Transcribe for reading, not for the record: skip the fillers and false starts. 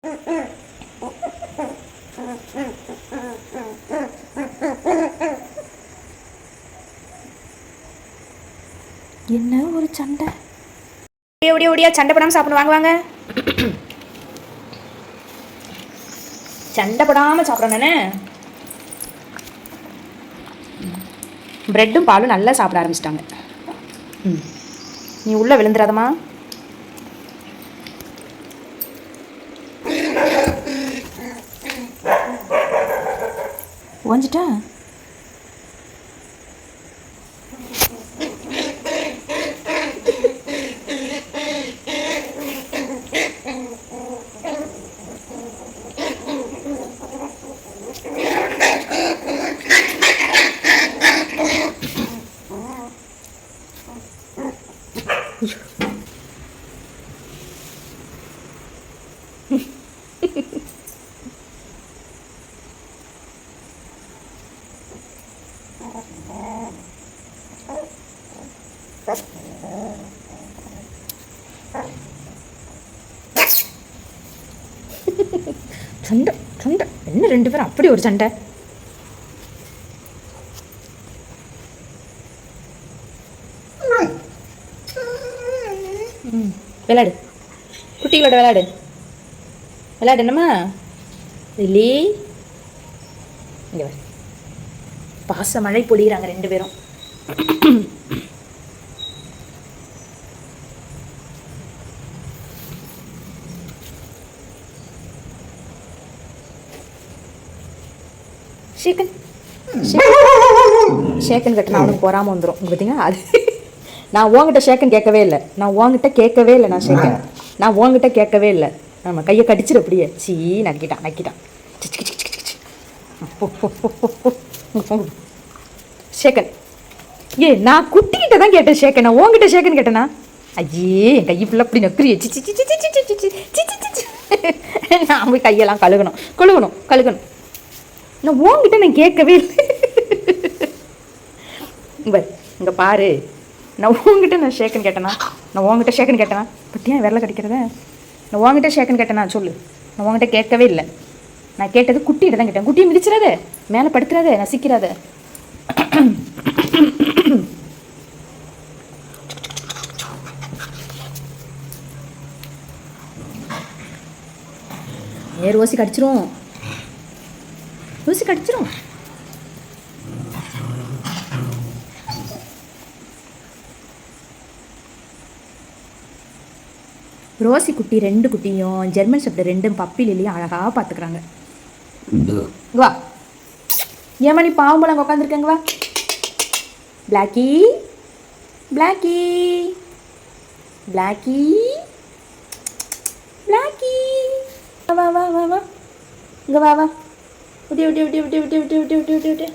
என்ன ஒரு சண்டை, ஓடியா ஓடியா சண்டை படாமல் சாப்பிட வாங்குவாங்க. சண்டை படாமல் சாப்பிட்றேன் நான். ப்ரெட்டும் பாலும் நல்லா சாப்பிட ஆரம்பிச்சிட்டாங்க. நீ உள்ளே விழுந்துடாதம்மா. ஓஞ்சிட்டா சண்டை சண்டை என்ன ரெண்டு பேரும் அப்படி ஒரு சண்டை. விளையாடு குட்டிகளோட விளையாடு விளையாடு என்னம்மா இல்லி. இங்கே பாச மழை பொழிகிறாங்க ரெண்டு பேரும். ஷேக்கன் ஷேக்கன் கட்டினா அவனுக்கு போகாமல் வந்துடும். பார்த்தீங்கன்னா அது நான் உங்ககிட்ட ஷேக்கன் கேட்கவே இல்லை. நான் உங்ககிட்ட கேட்கவே இல்லை. நான் உங்ககிட்ட கேட்கவே இல்லை. நம்ம கையை கடிச்சிரு அப்படியே. சீ நக்கிட்டான் ஷேக்கன். நான் குட்டிக்கிட்ட தான் கேட்டேன் ஷேக்கன். நான் உங்ககிட்ட ஷேக்கன் கேட்டேனா? ஐயே என் கையை ஃபுல்லாக அப்படி நக்குறியே. நான் போய் கையெல்லாம் கழுகணும். நான் உங்ககிட்ட நான் கேட்கவே இல்லை. இங்கே பாரு, நான் உங்ககிட்ட நான் ஷேக்கன் கேட்டேனா? நான் உங்ககிட்ட ஷேக்கன் கேட்டேனா? பட்டியா விரல கடிக்கிறத? நான் உங்ககிட்ட ஷேக்கன் கேட்டேனா சொல்லு. நான் உங்ககிட்ட கேட்கவே இல்லை. நான் கேட்டது குட்டிகிட்ட தான் கேட்டேன். குட்டியை மிதிச்சிடாத, மேலே படுத்துறாத, நசிக்கிறாத. ரோசி கடிச்சிரும். ரோசி குட்டி ரெண்டு குட்டியும் ஜெர்மன் ஷெப்பர்ட் ரெண்டும் பப்பிலையும் அழகாக பார்த்துக்கிறாங்க. வா ஏமா நீ பாவம் போல அங்கே உட்காந்துருக்கேங்க. வா பிளாக்கி வா வா வா வா வா இங்கே வா. விட்டு